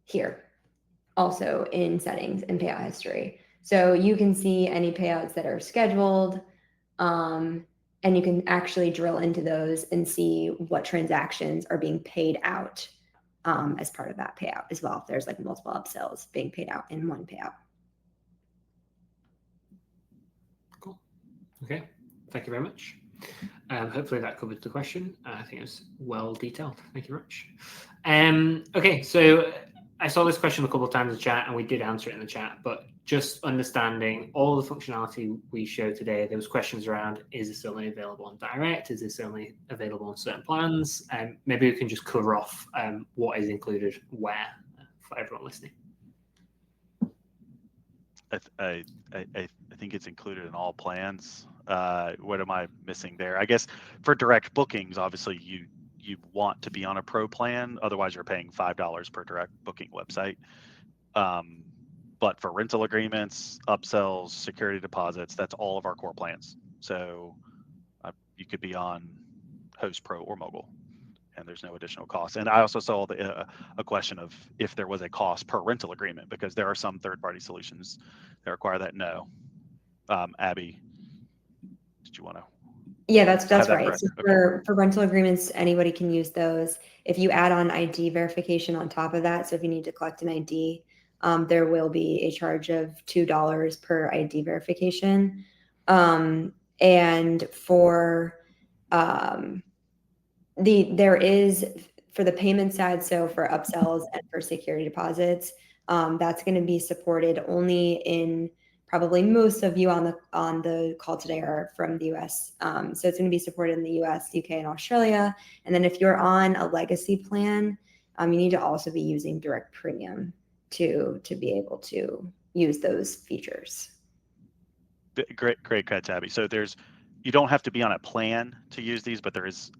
here, also in settings and payout history. So you can see any payouts that are scheduled, and you can actually drill into those and see what transactions are being paid out as part of that payout as well. If there's like multiple upsells being paid out in one payout. Cool. Okay. Thank you very much. Hopefully that covered the question. I think it was well detailed. Thank you very much. Okay, so I saw this question a couple of times in the chat, and we did answer it in the chat, but just understanding all the functionality we showed today, there was questions around, is this only available on direct? Is this only available on certain plans? Maybe we can just cover off what is included where for everyone listening. I think it's included in all plans. What am I missing there? I guess for direct bookings, obviously you want to be on a pro plan, otherwise you're paying $5 per direct booking website. But for rental agreements, upsells, security deposits, that's all of our core plans. So you could be on Host Pro or Mobile, and there's no additional cost. And I also saw a question of if there was a cost per rental agreement, because there are some third-party solutions that require that. No. Abby, did you want to? Yeah, that's that right. correct? So Okay. for rental agreements, anybody can use those. If you add on ID verification on top of that, so if you need to collect an ID, there will be a charge of $2 per ID verification. And for there is for the payment side, so for upsells and for security deposits, that's going to be supported only in probably most of you on the call today are from the US. So it's going to be supported in the US, UK, and Australia. And then if you're on a legacy plan, you need to also be using direct premium to be able to use those features. Great catch, Abby. So you don't have to be on a plan to use these, but there is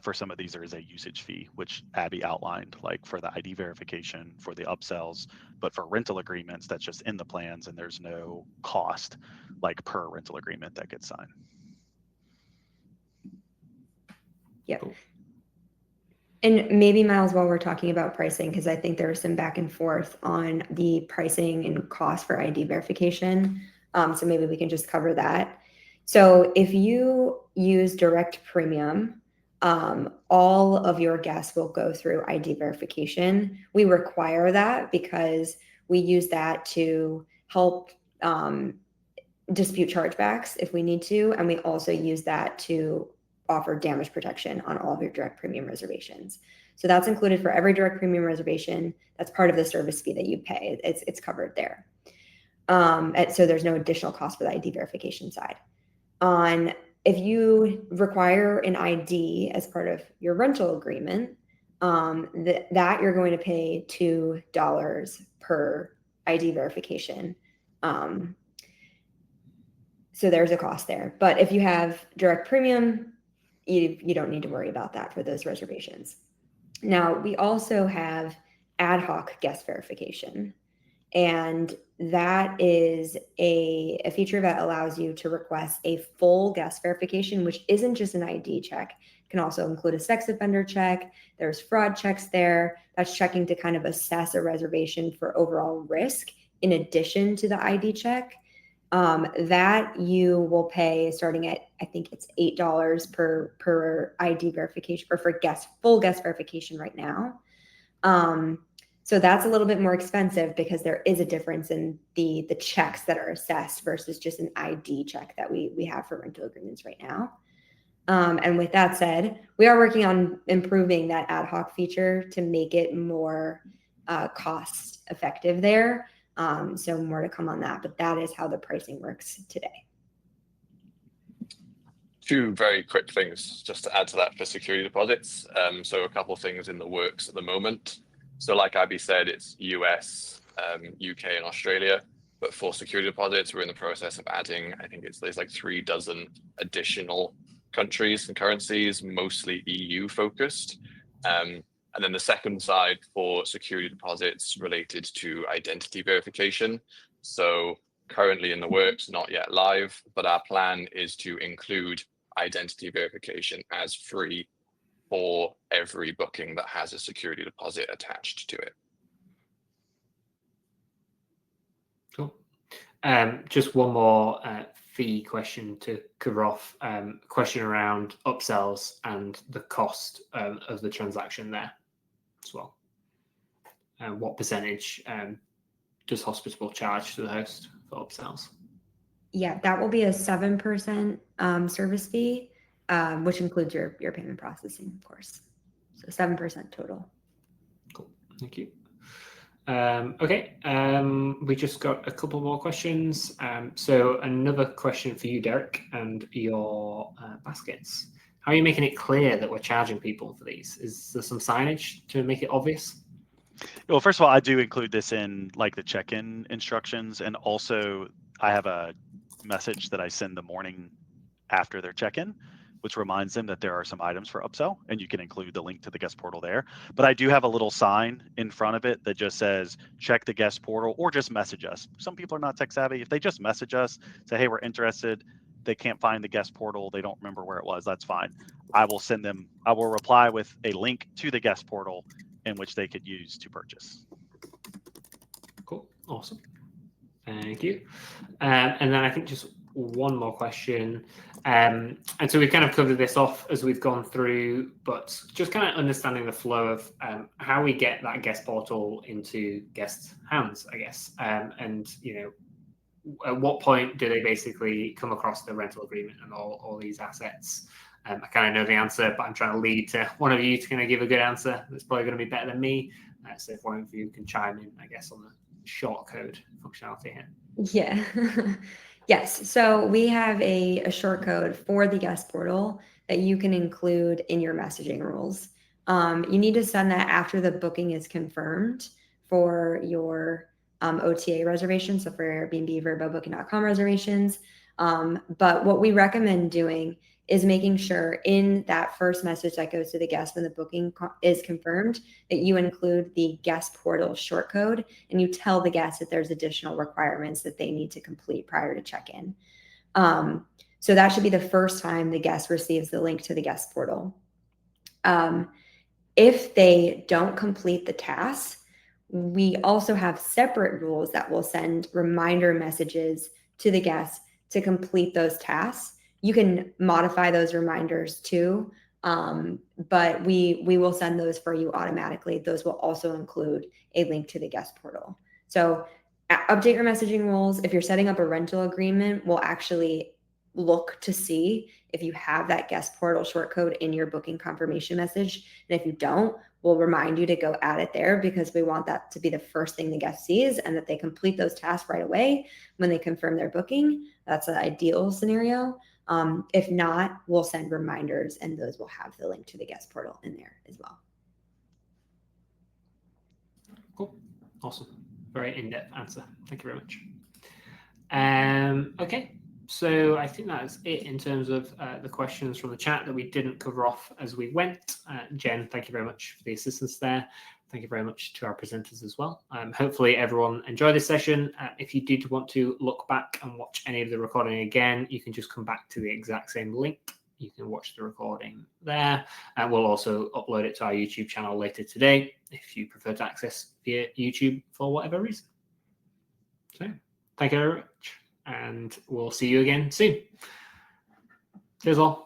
for some of these, there is a usage fee, which Abby outlined, like for the ID verification, for the upsells, but for rental agreements, that's just in the plans, and there's no cost, like per rental agreement that gets signed. Yep. Cool. And maybe, Miles, while we're talking about pricing, because I think there was some back and forth on the pricing and cost for ID verification. So maybe we can just cover that. So if you use direct premium, all of your guests will go through ID verification. We require that because we use that to help dispute chargebacks if we need to. And we also use that to offer damage protection on all of your direct premium reservations. So that's included for every direct premium reservation. That's part of the service fee that you pay. It's covered there. So there's no additional cost for the ID verification side. If you require an ID as part of your rental agreement, that you're going to pay $2 per ID verification. So there's a cost there. But if you have direct premium, you don't need to worry about that for those reservations. Now, we also have ad hoc guest verification. And that is a feature that allows you to request a full guest verification, which isn't just an ID check. It can also include a sex offender check. There's fraud checks there. That's checking to kind of assess a reservation for overall risk in addition to the ID check. That you will pay starting at, I think it's $8 per ID verification, or for full guest verification right now. So that's a little bit more expensive because there is a difference in the checks that are assessed versus just an ID check that we have for rental agreements right now. And with that said, we are working on improving that ad hoc feature to make it more cost effective there. So more to come on that, but that is how the pricing works today. Two very quick things just to add to that for security deposits. So a couple of things in the works at the moment. So like Abby said, it's US, UK, and Australia. But for security deposits, we're in the process of adding, I think there's like 36 additional countries and currencies, mostly EU focused. And then the second side for security deposits related to identity verification. So currently in the works, not yet live, but our plan is to include identity verification as free for every booking that has a security deposit attached to it. Cool. Just one more fee question to cover off. Question around upsells and the cost of the transaction there as well. What percentage does Hospitable charge to the host for upsells? Yeah, that will be a 7% service fee, which includes your payment processing, of course. So 7% total. Cool. Thank you. Okay. We just got a couple more questions. So another question for you, Derek, and your baskets. How are you making it clear that we're charging people for these? Is there some signage to make it obvious? Well, first of all, I do include this in like the check-in instructions, and also I have a message that I send the morning after their check-in, which reminds them that there are some items for upsell, and you can include the link to the guest portal there. But I do have a little sign in front of it that just says, check the guest portal, or just message us. Some people are not tech savvy. If they just message us, say, hey, we're interested, they can't find the guest portal, they don't remember where it was, that's fine. I will reply with a link to the guest portal in which they could use to purchase. Cool. Awesome. Thank you. And then I think just one more question. And so we've kind of covered this off as we've gone through, but just kind of understanding the flow of how we get that guest portal into guest hands, I guess. And, at what point do they basically come across the rental agreement and all these assets? I kind of know the answer, but I'm trying to lead to one of you to kind of give a good answer. That's probably going to be better than me. So if one of you can chime in, I guess, on the short code functionality here. Yeah. Yes. So we have a short code for the guest portal that you can include in your messaging rules. You need to send that after the booking is confirmed for your OTA reservations. So for Airbnb, VerboBooking.com reservations. But what we recommend doing is making sure in that first message that goes to the guest when the booking is confirmed that you include the guest portal short code and you tell the guest that there's additional requirements that they need to complete prior to check-in. So that should be the first time the guest receives the link to the guest portal. If they don't complete the tasks, we also have separate rules that will send reminder messages to the guests to complete those tasks. You can modify those reminders too, but we will send those for you automatically. Those will also include a link to the guest portal. So update your messaging rules. If you're setting up a rental agreement, we'll actually look to see if you have that guest portal short code in your booking confirmation message. And if you don't, we'll remind you to go add it there because we want that to be the first thing the guest sees and that they complete those tasks right away when they confirm their booking. That's an ideal scenario. If not, we'll send reminders and those will have the link to the guest portal in there as well. Cool. Awesome. Very in-depth answer. Thank you very much. Okay. So I think that's it in terms of the questions from the chat that we didn't cover off as we went. Jen, thank you very much for the assistance there. Thank you very much to our presenters as well. Hopefully everyone enjoyed this session. If you did want to look back and watch any of the recording again, you can just come back to the exact same link. You can watch the recording there. We'll also upload it to our YouTube channel later today if you prefer to access via YouTube for whatever reason. So thank you very much, and we'll see you again soon. Cheers all.